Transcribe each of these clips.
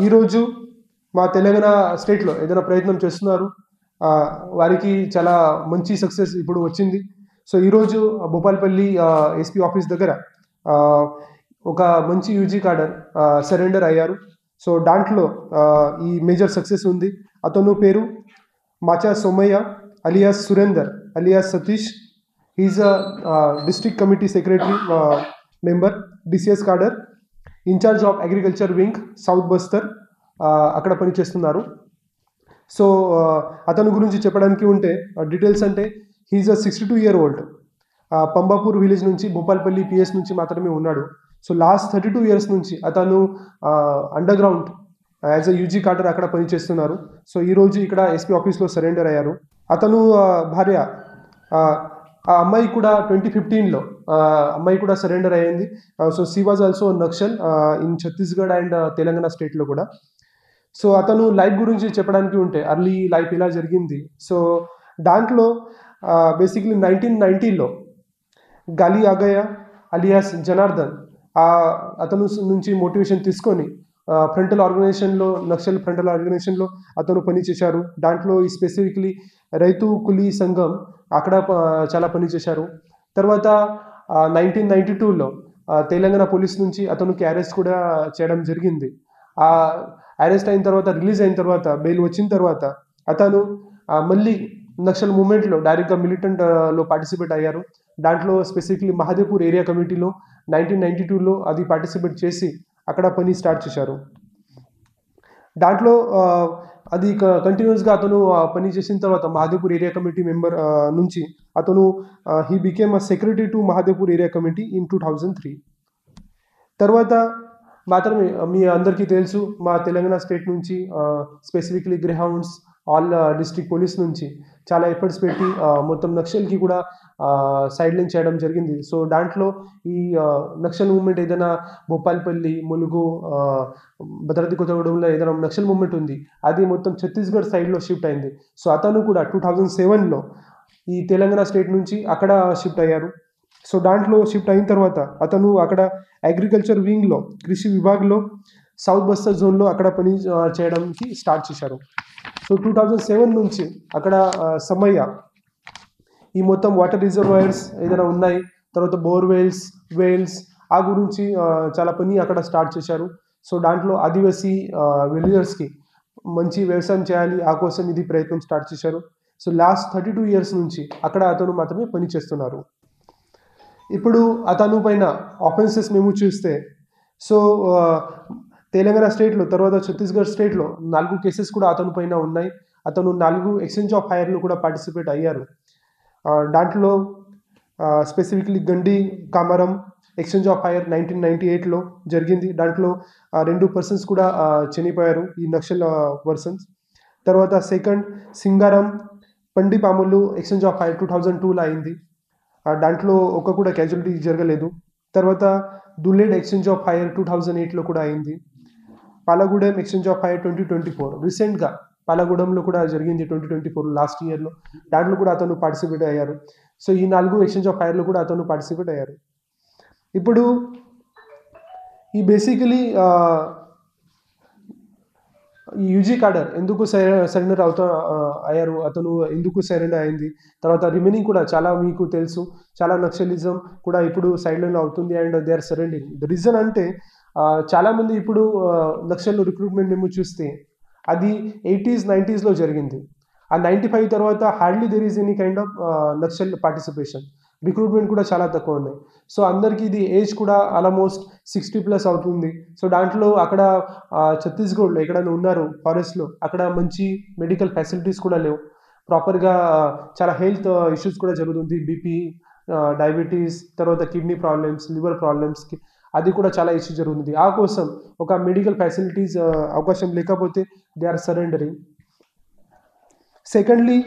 ఈరోజు మా తెలంగాణ స్టేట్లో ఏదైనా ప్రయత్నం చేస్తున్నారు. వారికి చాలా మంచి సక్సెస్ ఇప్పుడు వచ్చింది. సో ఈరోజు భూపాలపల్లి ఎస్పీ ఆఫీస్ దగ్గర ఒక మంచి యూజీ కాడర్ సరెండర్ అయ్యారు. సో దాంట్లో ఈ మేజర్ సక్సెస్ ఉంది. అతను పేరు Macha Somaiah alias Surender alias Satish. Is district committee secretary member DCS cadre in charge of agriculture wing south Bastar అక్కడ పనిచేస్తున్నారు. సో అతని గురించి చెప్పడానికి ఉంటే డీటెయిల్స్ అంటే హీఈస్ అ 62-year-old పంబాపూర్ విలేజ్ నుంచి భూపాలపల్లి పిఎస్ నుంచి మాత్రమే ఉన్నాడు. సో లాస్ట్ 32 years నుంచి అతను underground as a UG cadre అక్కడ పనిచేస్తున్నారు. సో ఈరోజు ఇక్కడ ఎస్పీ ఆఫీస్లో సరెండర్ అయ్యారు. అతను భార్య ఆ అమ్మాయి కూడా 2015లో అమ్మాయి కూడా సరెండర్ అయ్యింది. So she was also Naxal in Chhattisgarh and Telangana స్టేట్లో కూడా. సో అతను లైఫ్ గురించి చెప్పడానికి ఉంటే అర్లీ లైఫ్ ఇలా జరిగింది. సో దాంట్లో బేసిక్లీ 1990లో గాలి ఆగయ అలియాస్ జనార్దన్ అతను నుంచి మోటివేషన్ తీసుకొని ఫ్రంటల్ ఆర్గనైజేషన్లో నక్సల్ ఫ్రంటల్ ఆర్గనైజేషన్లో అతను పనిచేశారు. దాంట్లో ఈ స్పెసిఫిక్లీ రైతు కూలీ సంఘం అక్కడ చాలా పనిచేశారు. తర్వాత 1992లో తెలంగాణ పోలీస్ నుంచి అతనికి అరెస్ట్ కూడా చేయడం జరిగింది. అరెస్ట్ అయిన తర్వాత రిలీజ్ అయిన తర్వాత బెయిల్ వచ్చిన తర్వాత అతను మళ్ళీ నక్సల్ మూమెంట్లో డైరెక్ట్గా మిలిటెంట్లో పార్టిసిపేట్ అయ్యారు. దాంట్లో స్పెసిఫిక్లీ మహాదేవ్పూర్ ఏరియా కమిటీలో 1992లో అది పార్టిసిపేట్ చేసి అక్కడ పని స్టార్ట్ చేశారు. దాంట్లో అది కంటిన్యూస్గా అతను పని చేసిన తర్వాత మహాదేవ్పూర్ ఏరియా కమిటీ మెంబర్ నుంచి అతను he became a secretary to Mahadevpur area committee in 2003. తర్వాత మాత్రమే మీ అందరికీ తెలుసు మా తెలంగాణ స్టేట్ నుంచి specifically Greyhounds all district police నుంచి చాలా ఎఫర్ట్స్ పెట్టి మొత్తం నక్సల్కి కూడా సైడ్ లైన్ చేయడం జరిగింది. సో దాంట్లో ఈ నక్సల్ మూవ్మెంట్ ఏదైనా భూపాలపల్లి ములుగు భద్రాద్రి కొత్తగూడెంలో ఏదైనా నక్సల్ మూవ్మెంట్ ఉంది అది మొత్తం ఛత్తీస్గఢ్ సైడ్లో షిఫ్ట్ అయింది. సో అతను కూడా 2007లో ఈ తెలంగాణ స్టేట్ నుంచి అక్కడ షిఫ్ట్ అయ్యారు. సో దాంట్లో షిఫ్ట్ అయిన తర్వాత అతను అక్కడ అగ్రికల్చర్ వింగ్లో కృషి విభాగ్లో సౌత్ బస్తర్ జోన్లో అక్కడ పని చేయడానికి స్టార్ట్ చేశారు. సో 2007 నుంచి అక్కడ సమయ్య ఈ మొత్తం వాటర్ రిజర్వాయర్స్ ఏదైనా ఉన్నాయి, తర్వాత బోర్వెల్స్ వేల్స్ ఆ గురించి చాలా పని అక్కడ స్టార్ట్ చేశారు. సో దాంట్లో ఆదివాసీ విలేజర్స్కి మంచి వ్యవసాయం చేయాలి ఆ కోసం ఇది ప్రయత్నం స్టార్ట్ చేశారు. సో లాస్ట్ 32 years నుంచి అక్కడ అతను మాత్రమే పని చేస్తున్నారు. ఇప్పుడు అతను పైన ఆఫెన్సెస్ మేము చూస్తే సో తెలంగాణ స్టేట్లో తర్వాత ఛత్తీస్గఢ్ స్టేట్లో 4 కేసెస్ కూడా అతని పైన ఉన్నాయి. అతను 4 ఎక్స్చేంజ్ ఆఫ్ ఫైర్లు కూడా పార్టిసిపేట్ అయ్యారు. దాంట్లో specifically Gandi Kamaram exchange of fire 1998లో జరిగింది. దాంట్లో 2 persons కూడా చనిపోయారు ఈ నక్సల్ పర్సన్స్. తర్వాత second Singaram Pandipamulu exchange of fire 2002లో అయింది. దాంట్లో ఒక్క కూడా క్యాజువాలిటీ జరగలేదు. తర్వాత దుల్లేడ్ ఎక్స్చేంజ్ ఆఫ్ ఫైర్ 2008లో కూడా అయింది. పాలగూడెం ఎక్స్చేంజ్ ఆఫ్ ఫైర్ 2024 రీసెంట్గా పాలగూడెంలో కూడా జరిగింది 2024 లాస్ట్ ఇయర్లో. దాంట్లో కూడా అతను పార్టిసిపేట్ అయ్యారు. సో ఈ 4 ఎక్స్చేంజ్ ఆఫ్ ఫైర్లో కూడా అతను పార్టిసిపేట్ అయ్యారు. ఇప్పుడు ఈ బేసికలీ ఈ యూజీ కాడర్ ఎందుకు సరెండర్ అయ్యారు, అతను ఎందుకు సరెండర్ అయింది, తర్వాత రిమైనింగ్ కూడా చాలా మీకు తెలుసు. చాలా నక్సలిజం కూడా ఇప్పుడు సైడ్ లైన్లో అవుతుంది and they are surrendering. The reason అంటే చాలామంది ఇప్పుడు నక్సల్ రిక్రూట్మెంట్ మేము చూస్తే అది 80s 90sలో జరిగింది. ఆ 95 తర్వాత hardly there is any kind of Naxal participation. Recruitment కూడా చాలా తక్కువ ఉన్నాయి. సో అందరికీ ఇది ఏజ్ కూడా ఆల్మోస్ట్ 60+ అవుతుంది. సో దాంట్లో అక్కడ ఛత్తీస్గఢ్లో ఎక్కడైనా ఉన్నారు ఫారెస్ట్లో అక్కడ మంచి మెడికల్ ఫెసిలిటీస్ కూడా లేవు. ప్రాపర్గా చాలా హెల్త్ ఇష్యూస్ కూడా జరుగుతుంది. బీపీ డయాబెటీస్ తర్వాత కిడ్నీ ప్రాబ్లమ్స్ లివర్ ప్రాబ్లమ్స్కి అది కూడా చాలా ఇష్యూ జరుగుతుంది. ఆ కోసం ఒక మెడికల్ ఫెసిలిటీస్ అవకాశం లేకపోతే they are surrendering. Secondly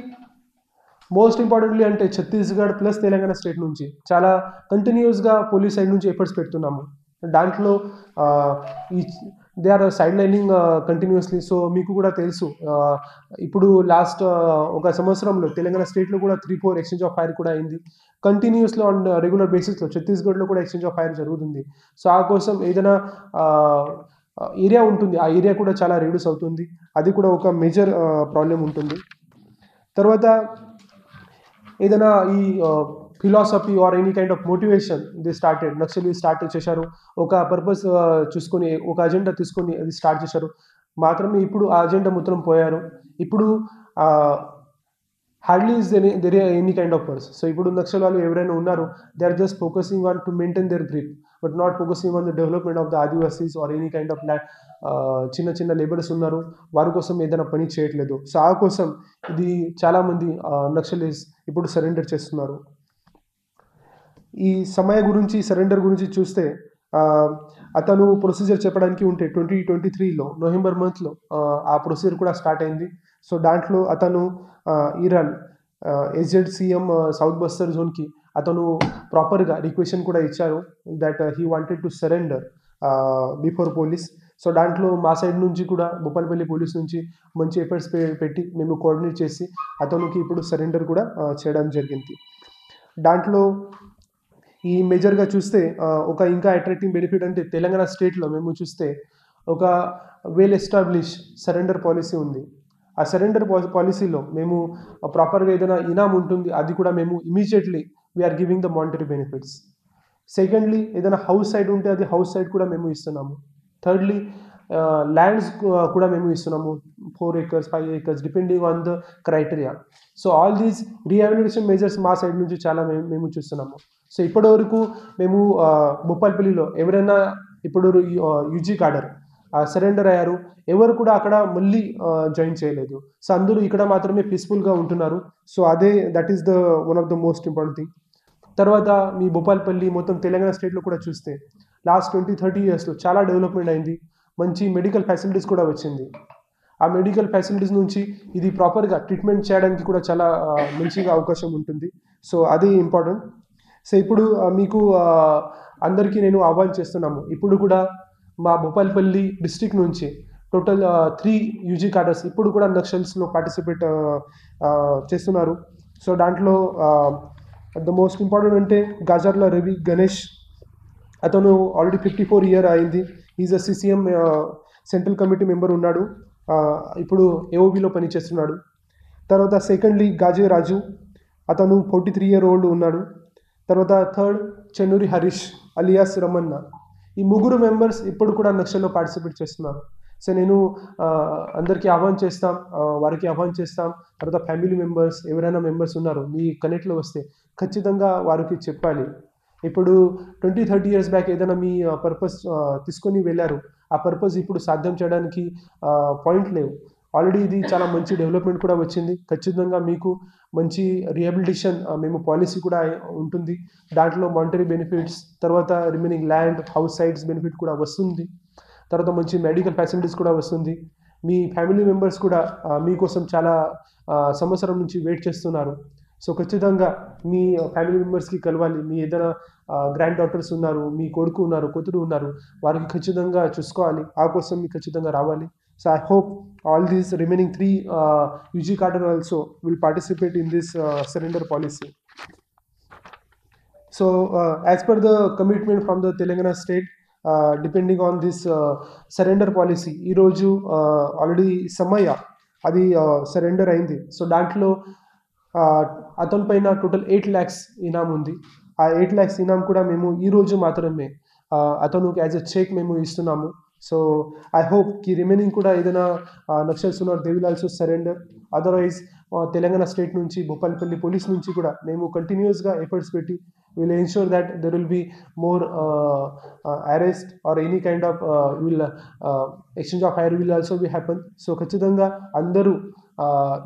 most importantly అంటే ఛత్తీస్గఢ్ ప్లస్ తెలంగాణ స్టేట్ నుంచి చాలా కంటిన్యూస్గా పోలీస్ సైడ్ నుంచి ఎఫర్ట్స్ పెడుతున్నాము. దాంట్లో ఈ they are side lining continuously. So మీకు కూడా తెలుసు ఇప్పుడు లాస్ట్ ఒక సంవత్సరంలో తెలంగాణ స్టేట్లో కూడా 3-4 ఎక్స్చేంజ్ ఆఫ్ ఫైర్ కూడా అయింది. కంటిన్యూస్లో ఆన్ రెగ్యులర్ బేసిస్లో ఛత్తీస్గఢ్లో కూడా ఎక్స్చేంజ్ ఆఫ్ ఫైర్ జరుగుతుంది. సో ఆ కోసం ఏదైనా ఏరియా ఉంటుంది, ఆ ఏరియా కూడా చాలా రిడ్యూస్ అవుతుంది. అది కూడా ఒక మేజర్ ప్రాబ్లం ఉంటుంది. తర్వాత ఏదైనా ఈ philosophy or any kind of motivation Naxal start చేశారు. ఒక పర్పస్ చూసుకొని, ఒక అజెండా తీసుకొని అది స్టార్ట్ చేశారు. మాత్రమే ఇప్పుడు ఆ అజెండా మొత్తం పోయారు. ఇప్పుడు hardly is there any kind of purse. So ఇప్పుడు నక్సల్ వాళ్ళు ఎవరైనా ఉన్నారు, they are just focusing on to maintain their grip, but not focusing on the development of the Adivasis or any kind of చిన్న చిన్న లేబర్స్ ఉన్నారు, వారి కోసం ఏదైనా పని చేయట్లేదు. సో ఆ కోసం ఇది చాలామంది నక్సలీస్ ఇప్పుడు సరెండర్ చేస్తున్నారు. ఈ సరెండర్ గురించి చూస్తే అతను ప్రొసీజర్ చెప్పడానికి ఉంటే 2023లో నవంబర్ మంత్లో ఆ ప్రొసీజర్ కూడా స్టార్ట్ అయింది. సో దాంట్లో అతను ఇరాన్ SZCM సౌత్ బస్తర్ జోన్కి అతను ప్రాపర్గా రిక్వెషన్ కూడా ఇచ్చారు that he wanted to surrender before police. So దాంట్లో మా సైడ్ నుంచి కూడా భూపాలపల్లి పోలీస్ నుంచి మంచి ఎఫర్ట్స్ పెట్టి మేము కోఆర్డినేట్ చేసి అతనికి ఇప్పుడు సరెండర్ కూడా చేయడం జరిగింది. దాంట్లో ఈ మేజర్గా చూస్తే ఒక ఇంకా అట్రాక్టింగ్ బెనిఫిట్ అంటే తెలంగాణ స్టేట్లో మేము చూస్తే ఒక వెల్ ఎస్టాబ్లిష్ సరెండర్ పాలసీ ఉంది. ఆ సరెండర్ పాలసీలో మేము ప్రాపర్గా ఏదైనా ఇనామ్ ఉంటుంది, అది కూడా మేము immediately we are giving the monetary benefits. Secondly ఏదైనా హౌస్ సైడ్ ఉంటే అది హౌస్ సైడ్ కూడా మేము ఇస్తున్నాము. థర్డ్లీ ల్యాండ్స్ కూడా మేము ఇస్తున్నాము, 4 acres 5 acres depending on the criteria. So all these rehabilitation measures మా సైడ్ నుంచి చాలా మేము చూస్తున్నాము. సో ఇప్పటి వరకు మేము భూపాలపల్లిలో ఎవరైనా ఇప్పుడు యూజీ కాడర్ సరెండర్ అయ్యారు, ఎవరు కూడా అక్కడ మళ్ళీ జాయిన్ చేయలేదు. సో అందరూ ఇక్కడ మాత్రమే పీస్ఫుల్గా ఉంటున్నారు. So that is the one of the most important thing. తర్వాత మీ భూపాలపల్లి మొత్తం తెలంగాణ స్టేట్లో కూడా చూస్తే లాస్ట్ 20-30 yearsలో చాలా డెవలప్మెంట్ అయింది. మంచి మెడికల్ ఫెసిలిటీస్ కూడా వచ్చింది. ఆ మెడికల్ ఫెసిలిటీస్ నుంచి ఇది ప్రాపర్గా ట్రీట్మెంట్ చేయడానికి కూడా చాలా మంచిగా అవకాశం ఉంటుంది. సో అది ఇంపార్టెంట్. సో ఇప్పుడు మీకు అందరికీ నేను ఆహ్వానం చేస్తున్నాము, ఇప్పుడు కూడా మా భూపాలపల్లి డిస్ట్రిక్ట్ నుంచి టోటల్ 3 యూజీ కాడర్స్ ఇప్పుడు కూడా నక్సల్స్లో పార్టిసిపేట్ చేస్తున్నారు. సో దాంట్లో ద మోస్ట్ ఇంపార్టెంట్ అంటే గాజర్ల రవి గణేష్, అతను ఆల్రెడీ 54 years అయింది. Is a CCM central committee member ఉన్నాడు, ఇప్పుడు AOBలో పనిచేస్తున్నాడు. తర్వాత సెకండ్లీ గాజే రాజు, అతను 43 years old ఉన్నాడు. తర్వాత థర్డ్ చెన్నూరి హరీష్ అలియాస్ రమన్న. ఈ ముగ్గురు మెంబర్స్ ఇప్పుడు కూడా నక్సల్లో పార్టిసిపేట్ చేస్తున్నారు. సో నేను అందరికీ వారికి ఆహ్వానం చేస్తాం. తర్వాత ఫ్యామిలీ మెంబర్స్ ఎవరైనా మెంబర్స్ ఉన్నారు మీ కనెక్ట్లో వస్తే ఖచ్చితంగా వారికి చెప్పాలి. ఇప్పుడు 20-30 years బ్యాక్ ఏదైనా మీ పర్పస్ తీసుకొని వెళ్ళారు, ఆ పర్పస్ ఇప్పుడు సాధ్యం చేయడానికి పాయింట్ లేవు. ఆల్రెడీ ఇది చాలా మంచి డెవలప్మెంట్ కూడా వచ్చింది. ఖచ్చితంగా మీకు మంచి రీహాబిలిటేషన్ మేము పాలసీ కూడా ఉంటుంది. దాంట్లో మానిటరీ బెనిఫిట్స్, తర్వాత remaining land house sides benefit కూడా వస్తుంది. తర్వాత మంచి మెడికల్ ఫెసిలిటీస్ కూడా వస్తుంది. మీ ఫ్యామిలీ మెంబర్స్ కూడా మీకోసం చాలా సంవత్సరం నుంచి వెయిట్ చేస్తున్నారు. సో ఖచ్చితంగా మీ ఫ్యామిలీ మెంబర్స్కి కలవాలి. మీ ఏదైనా గ్రాండ్ డాటర్స్ ఉన్నారు, మీ కొడుకు ఉన్నారు, కూతురు ఉన్నారు, వారికి ఖచ్చితంగా చూసుకోవాలి. ఆ కోసం మీకు ఖచ్చితంగా రావాలి. So I hope all these remaining 3 UG cadre also will participate in this surrender policy. So as per the commitment from the Telangana state, depending on this surrender policy, ఈ రోజు ఆల్రెడీ సమయ అది సరెండర్ అయింది. So దాంట్లో అతని పైన total 8 lakhs ఇనామ్ ఉంది. ఆ 8 lakhs ఇనామ్ కూడా మేము ఈ రోజు మాత్రమే అతనికి యాజ్ ఎ చెక్ మేము ఇస్తున్నాము. సో ఐ హోప్ కి రిమైనింగ్ కూడా ఏదైనా నక్సల్స్ ఉన్నారు, they will also surrender. Otherwise Telangana state నుంచి భూపాలపల్లి పోలీస్ నుంచి కూడా మేము కంటిన్యూస్గా ఎఫర్ట్స్ పెట్టి will ensure that there will be more arrest are any kind of exchange of fire will also be happen. So ఖచ్చితంగా అందరూ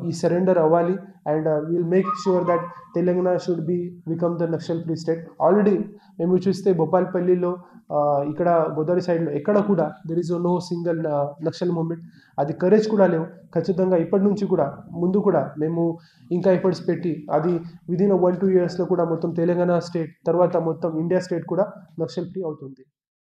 ఈ సరెండర్ అవ్వాలి and will make sure that Telangana should become the Naxal free state. Already మేము చూస్తే భూపాలపల్లిలో ఇక్కడ గోదావరి సైడ్లో ఎక్కడ కూడా there is no single Naxal movement. అది కరేజ్ కూడా లేవు. ఖచ్చితంగా ఇప్పటి నుంచి కూడా ముందు కూడా మేము ఇంకా ఎఫర్ట్స్ పెట్టి అది విదిన్ 1-2 yearsలో కూడా మొత్తం తెలంగాణ స్టేట్ తర్వాత మొత్తం ఇండియా స్టేట్ కూడా నక్సల్ ఫ్రీ అవుతుంది.